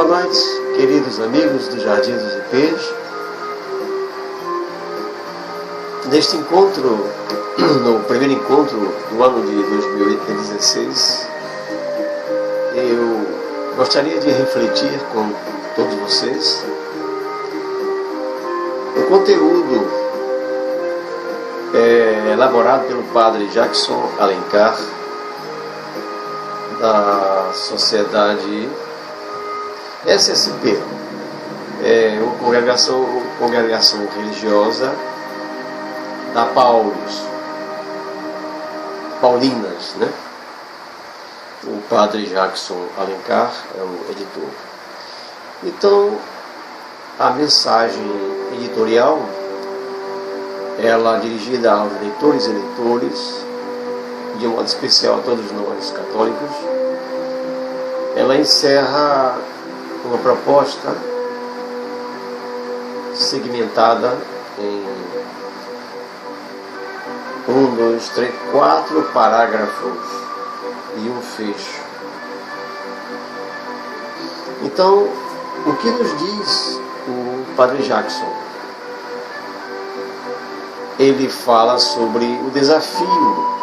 noite, queridos amigos do Jardim dos IPs. Neste encontro, no primeiro encontro do ano de 2016, eu gostaria de refletir com todos vocês o conteúdo elaborado pelo padre Jackson Alencar, da Sociedade SSP, uma congregação religiosa da Paulinas, né? O padre Jackson Alencar é o editor. Então, a mensagem editorial, ela dirigida aos leitores e leitores, de um modo especial a todos nós católicos, ela encerra uma proposta segmentada em 4 parágrafos e um fecho. Então, o que nos diz o padre Jackson? Ele fala sobre o desafio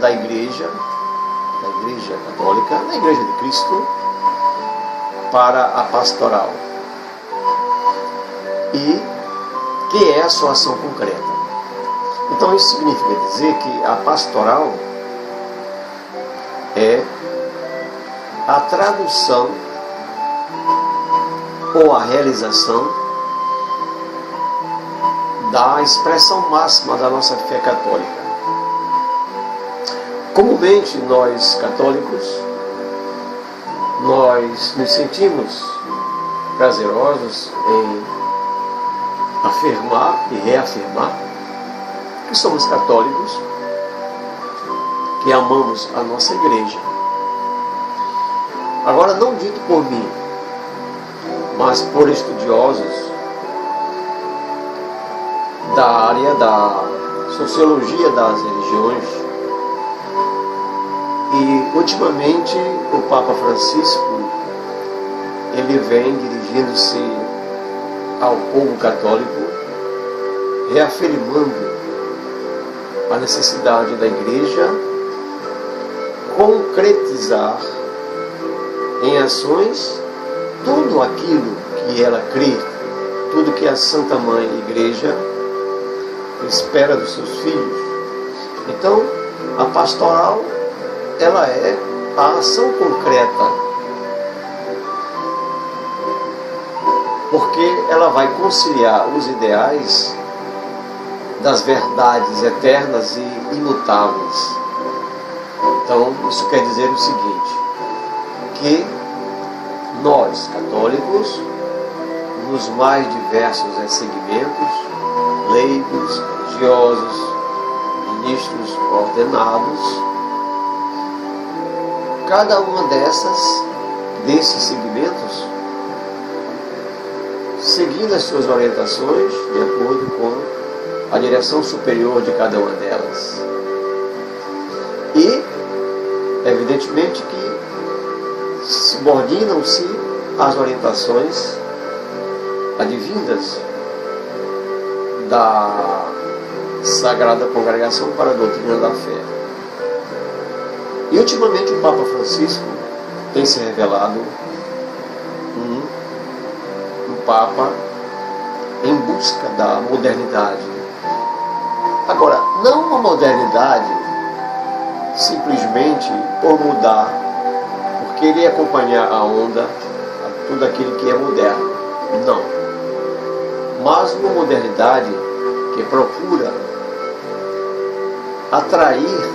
da Igreja Católica, da Igreja de Cristo, para a pastoral. E que é a sua ação concreta. Então isso significa dizer que a pastoral é a tradução ou a realização da expressão máxima da nossa fé católica. Comumente nós católicos, nós nos sentimos prazerosos em afirmar e reafirmar que somos católicos, que amamos a nossa igreja. Agora, não dito por mim, mas por estudiosos da área da sociologia das religiões, e ultimamente o Papa Francisco, ele vem dirigindo-se ao povo católico, reafirmando a necessidade da Igreja concretizar em ações tudo aquilo que ela crê, tudo que a Santa Mãe Igreja espera dos seus filhos. Então, a pastoral, ela é a ação concreta, porque ela vai conciliar os ideais das verdades eternas e imutáveis. Então, isso quer dizer o seguinte, que nós, católicos, nos mais diversos segmentos, leigos, religiosos, ministros ordenados, cada uma desses segmentos, seguindo as suas orientações de acordo com a direção superior de cada uma delas. E, evidentemente, que subordinam-se às orientações advindas da Sagrada Congregação para a Doutrina da Fé. E, ultimamente, o Papa Francisco tem se revelado um Papa em busca da modernidade. Agora, não uma modernidade simplesmente por mudar, por querer acompanhar a onda, a tudo aquilo que é moderno. Não. Mas uma modernidade que procura atrair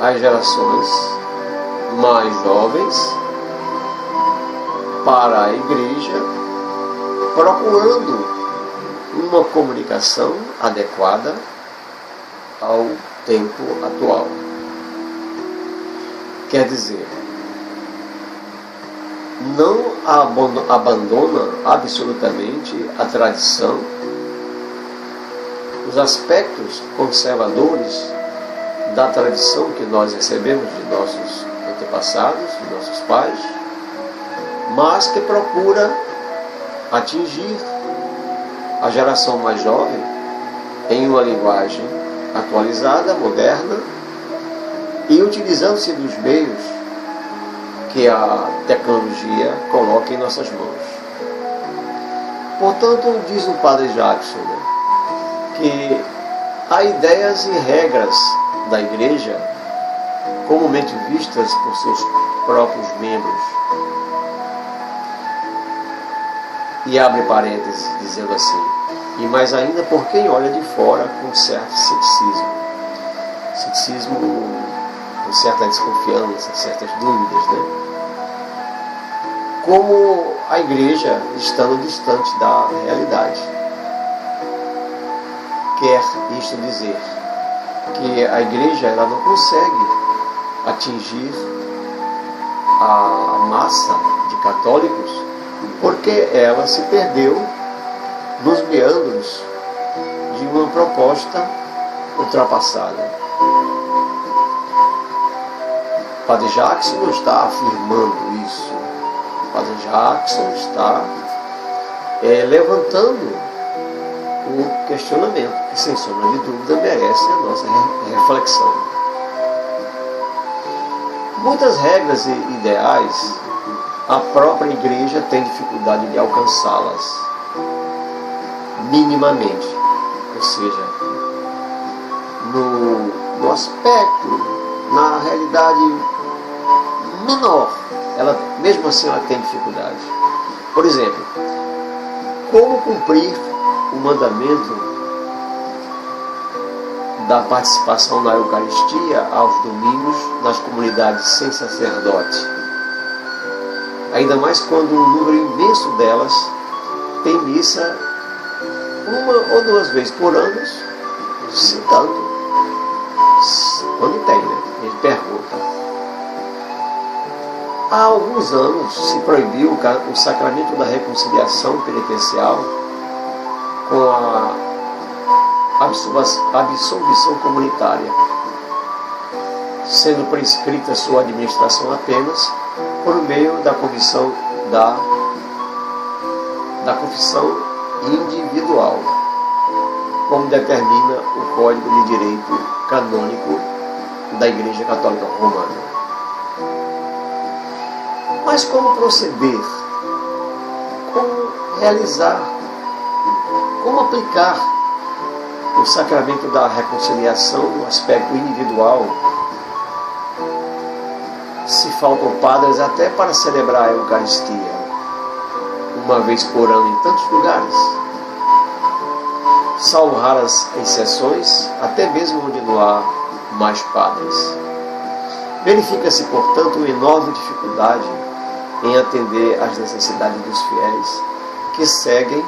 as gerações mais jovens para a Igreja, procurando uma comunicação adequada ao tempo atual. Quer dizer, não abandona absolutamente a tradição, os aspectos conservadores da tradição que nós recebemos de nossos antepassados, de nossos pais, mas que procura atingir a geração mais jovem em uma linguagem atualizada, moderna, e utilizando-se dos meios que a tecnologia coloca em nossas mãos. Portanto, diz o padre Jackson, que há ideias e regras da Igreja, comumente vistas por seus próprios membros, e abre parênteses dizendo assim, e mais ainda por quem olha de fora com certo ceticismo com certa desconfiança, certas dúvidas, como a Igreja estando distante da realidade. Quer isto dizer que a Igreja ela não consegue atingir a massa de católicos porque ela se perdeu nos meandros de uma proposta ultrapassada. Padre Jackson não está afirmando isso. Padre Jackson está levantando um questionamento que, sem sombra de dúvida, merece a nossa reflexão. Muitas regras e ideais, a própria Igreja tem dificuldade de alcançá-las minimamente, ou seja, no aspecto, na realidade menor, mesmo assim ela tem dificuldade. Por exemplo, como cumprir o mandamento da participação na Eucaristia aos domingos nas comunidades sem sacerdote, ainda mais quando um número imenso delas tem missa uma ou duas vezes por ano, se tanto, quando tem, A gente pergunta. Há alguns anos se proibiu o sacramento da reconciliação penitencial com a absolvição comunitária, sendo prescrita sua administração apenas por meio da comissão da confissão individual, como determina o Código de Direito Canônico da Igreja Católica Romana. Mas como proceder? Como realizar? Como aplicar o sacramento da reconciliação no aspecto individual, se faltam padres até para celebrar a Eucaristia, uma vez por ano em tantos lugares, salvo raras exceções, até mesmo onde não há mais padres. Verifica-se, portanto, uma enorme dificuldade em atender às necessidades dos fiéis que seguem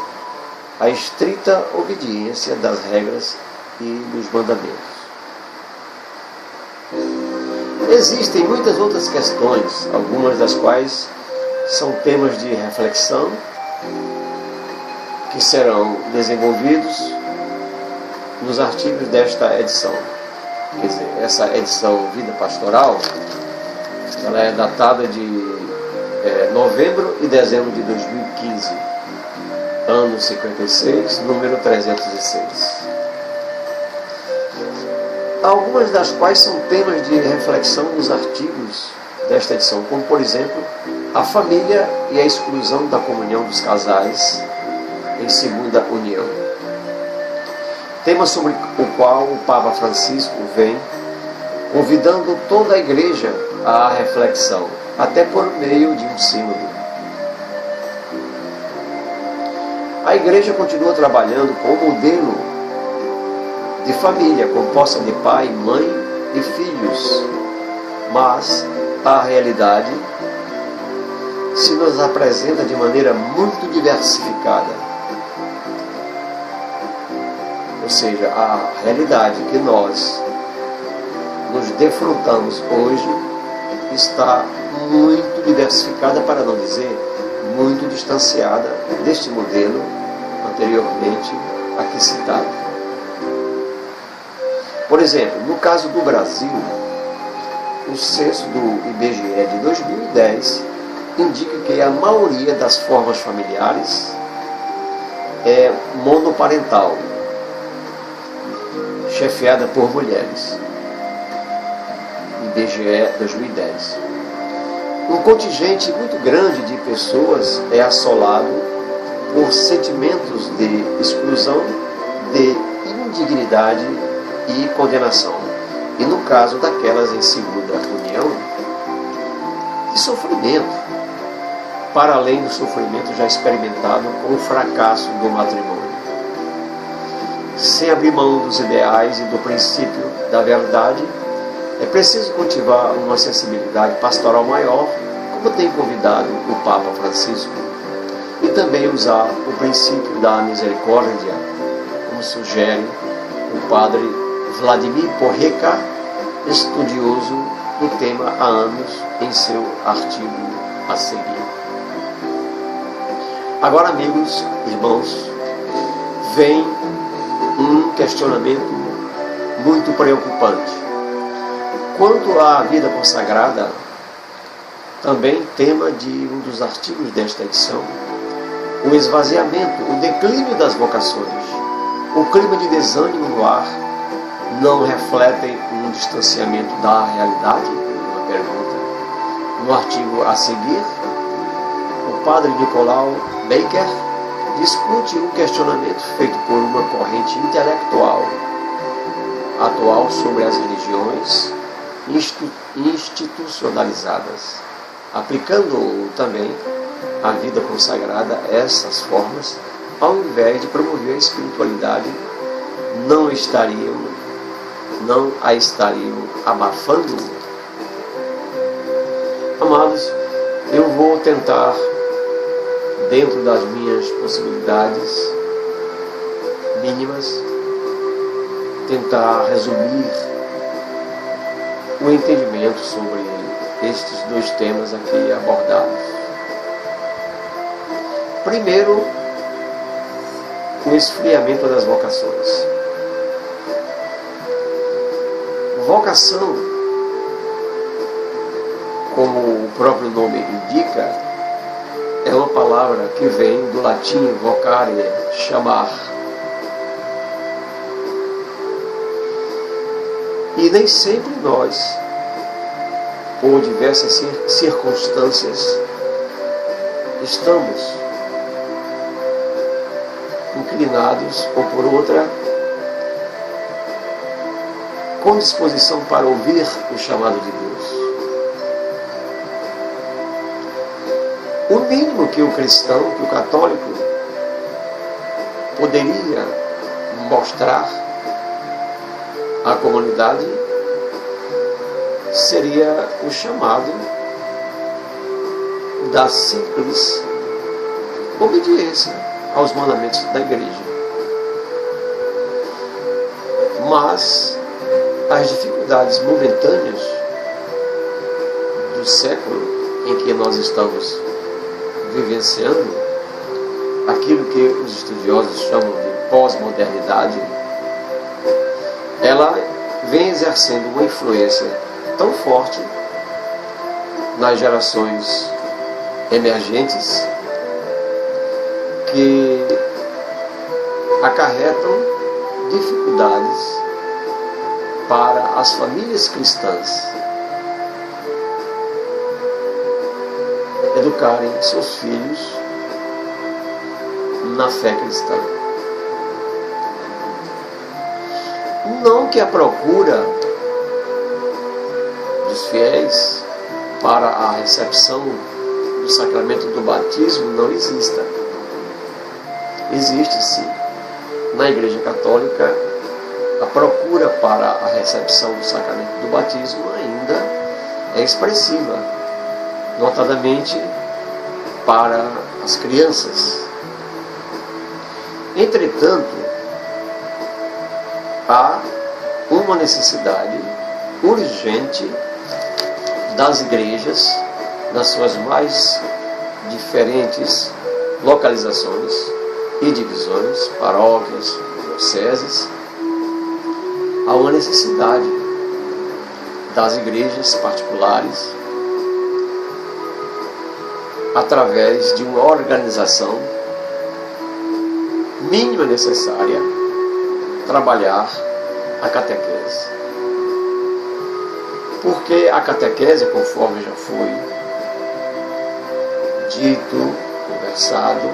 a estrita obediência das regras e dos mandamentos. Existem muitas outras questões, algumas das quais são temas de reflexão que serão desenvolvidos nos artigos desta edição. Quer dizer, essa edição Vida Pastoral, ela é datada de novembro e dezembro de 2015, ano 56, número 306. Algumas das quais são temas de reflexão nos artigos desta edição, como, por exemplo, a família e a exclusão da comunhão dos casais em segunda união. Tema sobre o qual o Papa Francisco vem convidando toda a Igreja à reflexão, até por meio de um sínodo. A Igreja continua trabalhando com o modelo de família composta de pai, mãe e filhos, mas a realidade se nos apresenta de maneira muito diversificada. Ou seja, a realidade que nós nos defrontamos hoje está muito diversificada, para não dizer muito distanciada deste modelo anteriormente aqui citado. Por exemplo, no caso do Brasil, o censo do IBGE de 2010 indica que a maioria das formas familiares é monoparental, chefiada por mulheres. IBGE 2010. Um contingente muito grande de pessoas é assolado por sentimentos de exclusão, de indignidade e condenação. E no caso daquelas em segunda união, de sofrimento, para além do sofrimento já experimentado com o fracasso do matrimônio. Sem abrir mão dos ideais e do princípio da verdade, é preciso cultivar uma sensibilidade pastoral maior, como tem convidado o Papa Francisco, e também usar o princípio da misericórdia, como sugere o padre Vladimir Porreca, estudioso do tema há anos, em seu artigo a seguir. Agora, amigos, irmãos, vem um questionamento muito preocupante. Quanto à vida consagrada, também tema de um dos artigos desta edição, o esvaziamento, o declínio das vocações, o clima de desânimo no ar, não refletem um distanciamento da realidade? Uma pergunta. No artigo a seguir, o padre Nicolau Baker discute um questionamento feito por uma corrente intelectual atual sobre as religiões institucionalizadas, aplicando também a vida consagrada a essas formas, ao invés de promover a espiritualidade, não a estariam abafando? Amados, eu vou tentar, dentro das minhas possibilidades mínimas, tentar resumir o entendimento sobre estes dois temas aqui abordados. Primeiro, o esfriamento das vocações. Vocação, como o próprio nome indica, é uma palavra que vem do latim vocare, chamar. E nem sempre nós, por diversas circunstâncias, estamos inclinados, ou por outra, com disposição para ouvir o chamado de Deus. O mínimo que o cristão, que o católico, poderia mostrar à comunidade seria o chamado da simples obediência aos mandamentos da igreja. Mas as dificuldades momentâneas do século em que nós estamos vivenciando, aquilo que os estudiosos chamam de pós-modernidade, ela vem exercendo uma influência tão forte nas gerações emergentes que acarretam dificuldades para as famílias cristãs educarem seus filhos na fé cristã. Não que a procura dos fiéis para a recepção do sacramento do batismo não exista. Existe sim. Na Igreja Católica, a procura para a recepção do sacramento do batismo ainda é expressiva, notadamente para as crianças. Entretanto, há uma necessidade urgente das igrejas, nas suas mais diferentes localizações e divisões, paróquias, dioceses. Há uma necessidade das igrejas particulares através de uma organização mínima necessária, trabalhar a catequese. Porque a catequese, conforme já foi dito, conversado,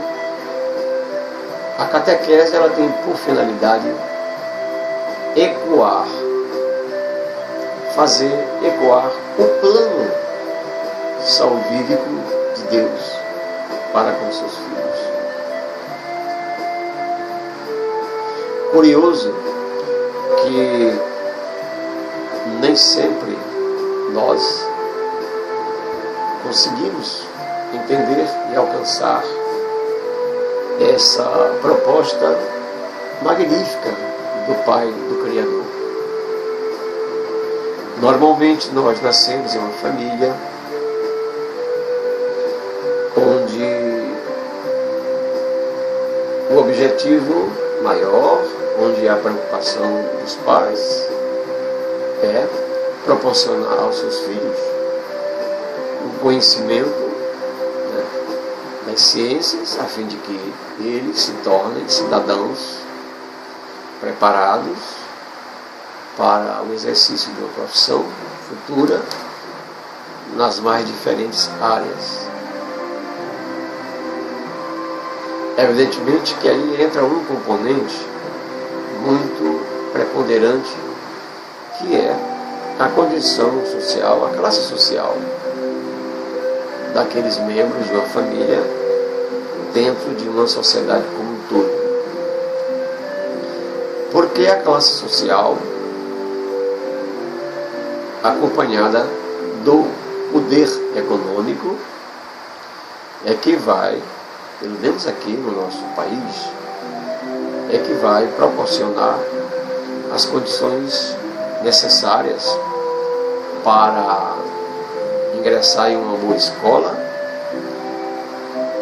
a catequese ela tem por finalidade ecoar, fazer ecoar o plano salvífico de Deus para com seus filhos. Curioso que nem sempre nós conseguimos entender e alcançar essa proposta magnífica do Pai, do Criador. Normalmente nós nascemos em uma família onde o objetivo maior, onde a preocupação dos pais é proporcionar aos seus filhos um conhecimento das ciências, a fim de que eles se tornem cidadãos preparados para o exercício de uma profissão futura nas mais diferentes áreas. Evidentemente que aí entra um componente muito preponderante, que é a condição social, a classe social daqueles membros de uma família dentro de uma sociedade como um todo. Porque a classe social, acompanhada do poder econômico, é que vai, pelo menos aqui no nosso país, é que vai proporcionar as condições necessárias para ingressar em uma boa escola,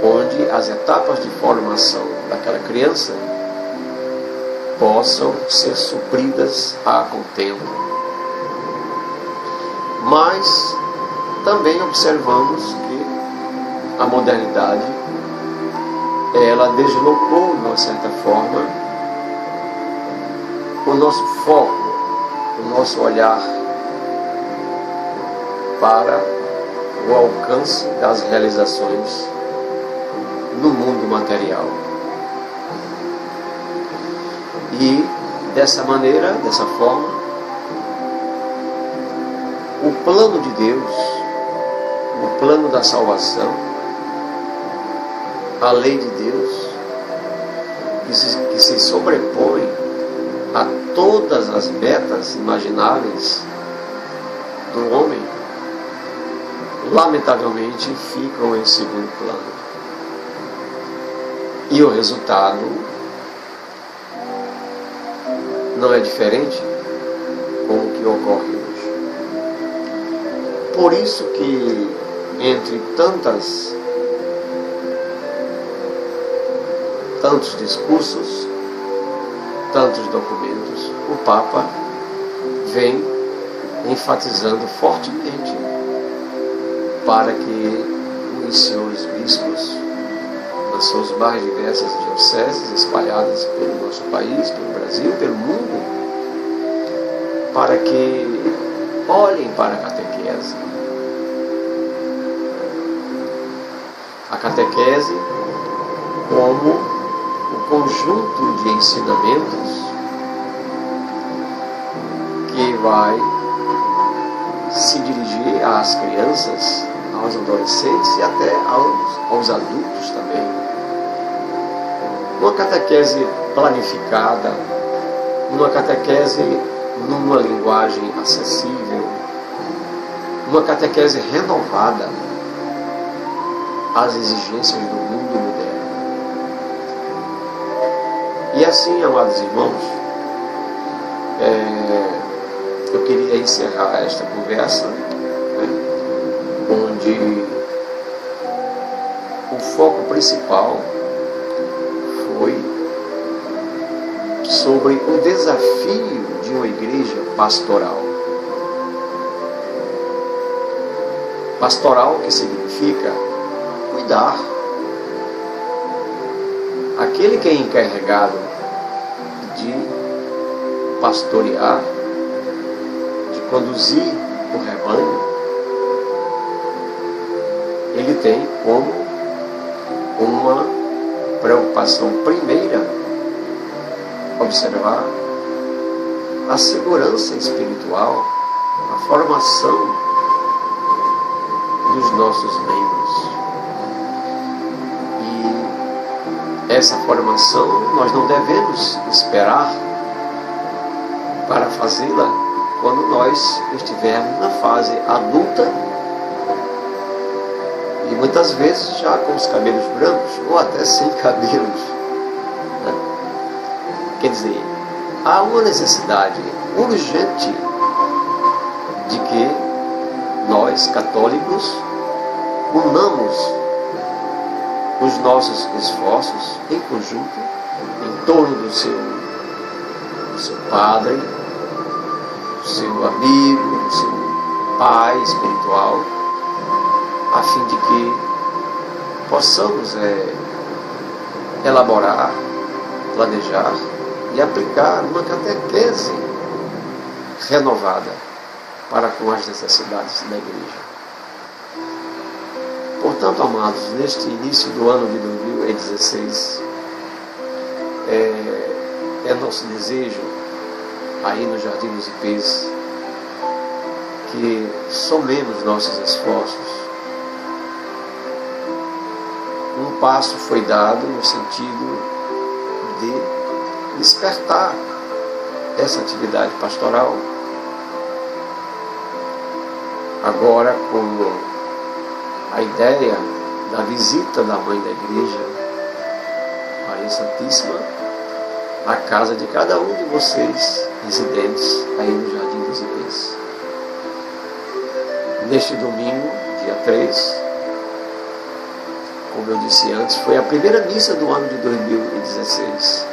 onde as etapas de formação daquela criança possam ser supridas a contento. Mas também observamos que a modernidade ela deslocou, de uma certa forma, o nosso foco, o nosso olhar para o alcance das realizações no mundo material. E dessa maneira, dessa forma, o plano de Deus, o plano da salvação, a lei de Deus, que se sobrepõe a todas as metas imagináveis do homem, lamentavelmente ficam em segundo plano. E o resultado não é diferente com o que ocorre hoje. Por isso que, entre tantos discursos, tantos documentos, o Papa vem enfatizando fortemente para que os senhores bispos, nas suas mais diversas dioceses espalhadas pelo nosso país, pelo Brasil, pelo mundo, para que olhem para a catequese. A catequese como o conjunto de ensinamentos que vai se dirigir às crianças, aos adolescentes e até aos adultos também. Uma catequese planificada, uma catequese numa linguagem acessível, uma catequese renovada às exigências do mundo moderno. E assim, amados irmãos, eu queria encerrar esta conversa, onde o foco principal foi sobre o desafio de uma igreja pastoral. Pastoral, que significa cuidar. Aquele que é encarregado de pastorear, de conduzir o rebanho, ele tem como uma preocupação primeira observar a segurança espiritual, a formação dos nossos membros. E essa formação nós não devemos esperar para fazê-la quando nós estivermos na fase adulta e muitas vezes já com os cabelos brancos ou até sem cabelos. Quer dizer, há uma necessidade urgente de que nós, católicos, unamos os nossos esforços em conjunto, em torno do seu padre, do seu amigo, do seu pai espiritual, a fim de que possamos elaborar, planejar e aplicar uma catequese renovada para com as necessidades da igreja. Portanto, amados, neste início do ano de 2016, é nosso desejo, aí no Jardim dos Ipês, que somemos nossos esforços. Um passo foi dado no sentido de despertar essa atividade pastoral. Agora, com a ideia da visita da Mãe da Igreja, Maria Santíssima, à casa de cada um de vocês, residentes aí no Jardim dos Ipês. Neste domingo, dia 3, como eu disse antes, foi a primeira missa do ano de 2016,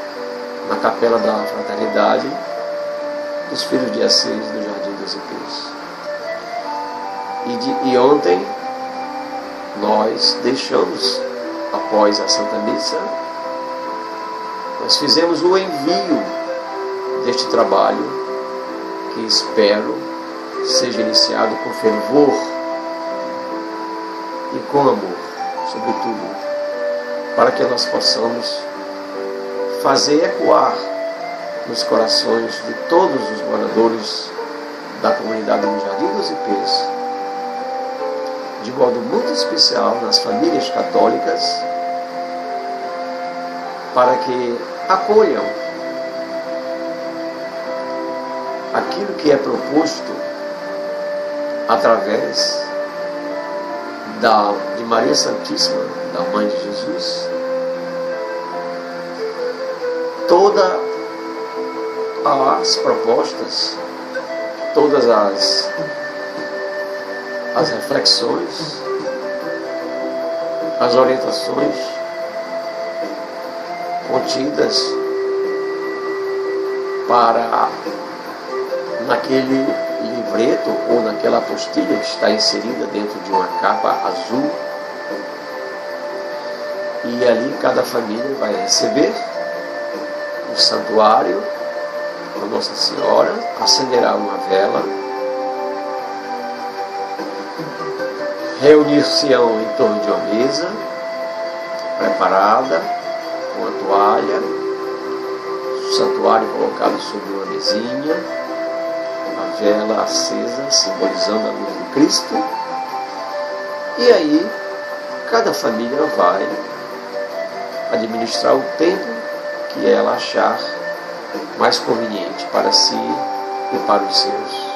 na Capela da Fraternidade dos Filhos de Assis do Jardim dos Ipês. E ontem nós deixamos, após a Santa Missa, nós fizemos o envio deste trabalho, que espero seja iniciado com fervor e com amor, sobretudo, para que nós possamos fazer ecoar nos corações de todos os moradores da comunidade do Jardim dos Ipês, de modo muito especial nas famílias católicas, para que acolham aquilo que é proposto através de Maria Santíssima, da Mãe de Jesus, todas as propostas, todas as reflexões, as orientações contidas para naquele livreto ou naquela apostila que está inserida dentro de uma capa azul, e ali cada família vai receber o santuário da Nossa Senhora, acenderá uma vela, reunir-se-ão em torno de uma mesa preparada com a toalha, o santuário colocado sobre uma mesinha, a vela acesa simbolizando a luz de Cristo, e aí cada família vai administrar o tempo que ela achar mais conveniente para si e para os seus.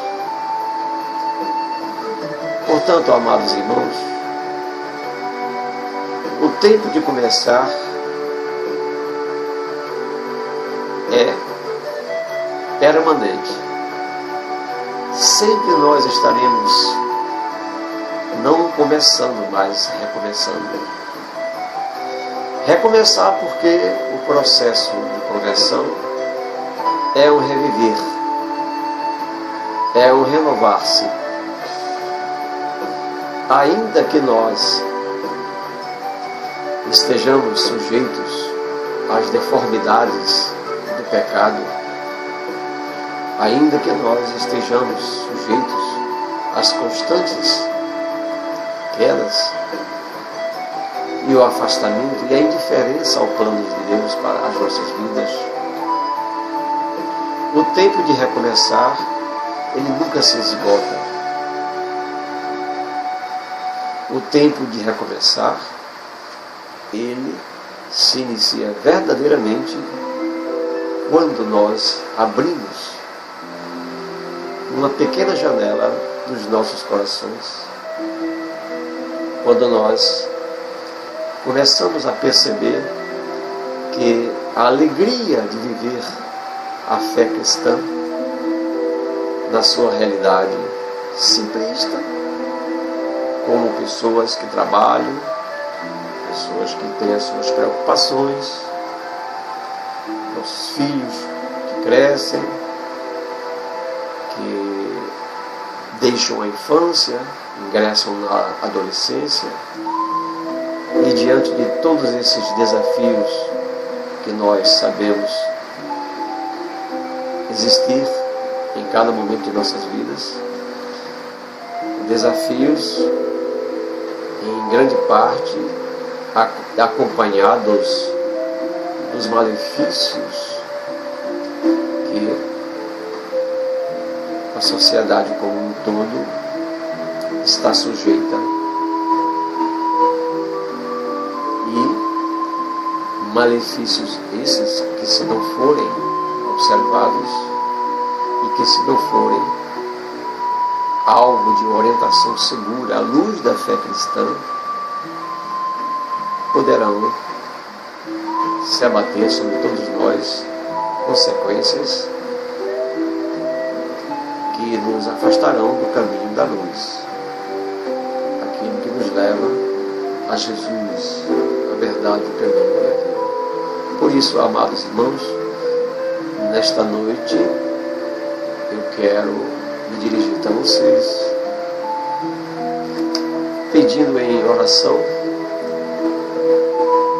Portanto, amados irmãos, o tempo de começar é permanente. Sempre nós estaremos não começando, mas recomeçando. Recomeçar porque o processo de conversão é um reviver, é um renovar-se. Ainda que nós estejamos sujeitos às deformidades do pecado, ainda que nós estejamos sujeitos às constantes quedas e o afastamento e a indiferença ao plano de Deus para as nossas vidas, o tempo de recomeçar, ele nunca se esgota. O tempo de recomeçar, ele se inicia verdadeiramente quando nós abrimos uma pequena janela dos nossos corações, quando nós começamos a perceber que a alegria de viver a fé cristã na sua realidade simplista, como pessoas que trabalham, pessoas que têm as suas preocupações, nossos filhos que crescem, que deixam a infância, ingressam na adolescência, e diante de todos esses desafios que nós sabemos existir em cada momento de nossas vidas, desafios em grande parte acompanhados dos malefícios que a sociedade como um todo está sujeita. E malefícios esses que, se não forem observados e que, se não forem alvo de orientação segura à luz da fé cristã, poderão se abater sobre todos nós consequências que nos afastarão do caminho da luz, aquilo que nos leva a Jesus, a verdade, o caminho e a vida. Por isso, amados irmãos, nesta noite eu quero me dirigir a vocês pedindo em oração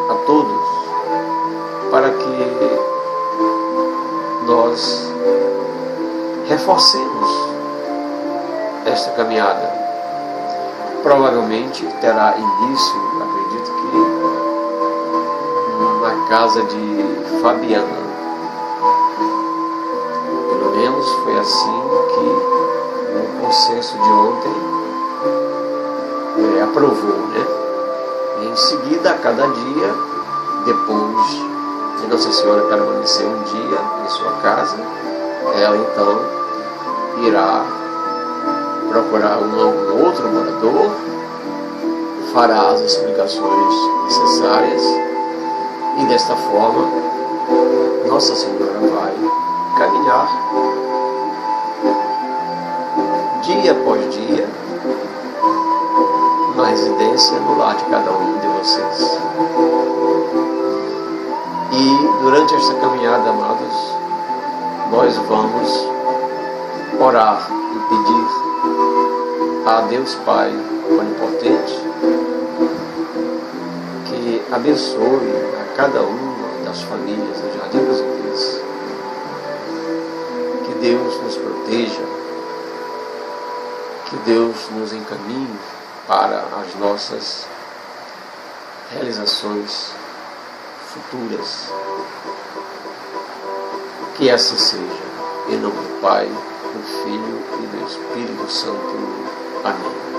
a todos para que nós reforcemos esta caminhada. Provavelmente terá início, acredito que, na casa de Fabiana. Pelo menos foi assim que o consenso de ontem aprovou, né? E em seguida, a cada dia, depois de Nossa Senhora permanecer um dia em sua casa, ela então irá procurar um outro morador, fará as explicações necessárias e desta forma Nossa Senhora vai caminhar dia após dia na residência no lar de cada um de vocês. E durante esta caminhada, amados, nós vamos orar e pedir a Deus Pai Onipotente que abençoe a cada uma das famílias do Jardim das Oliveiras, que Deus nos proteja, que Deus nos encaminhe para as nossas realizações futuras. Que assim seja, em nome do Pai, do Filho e do Espírito Santo. Amém.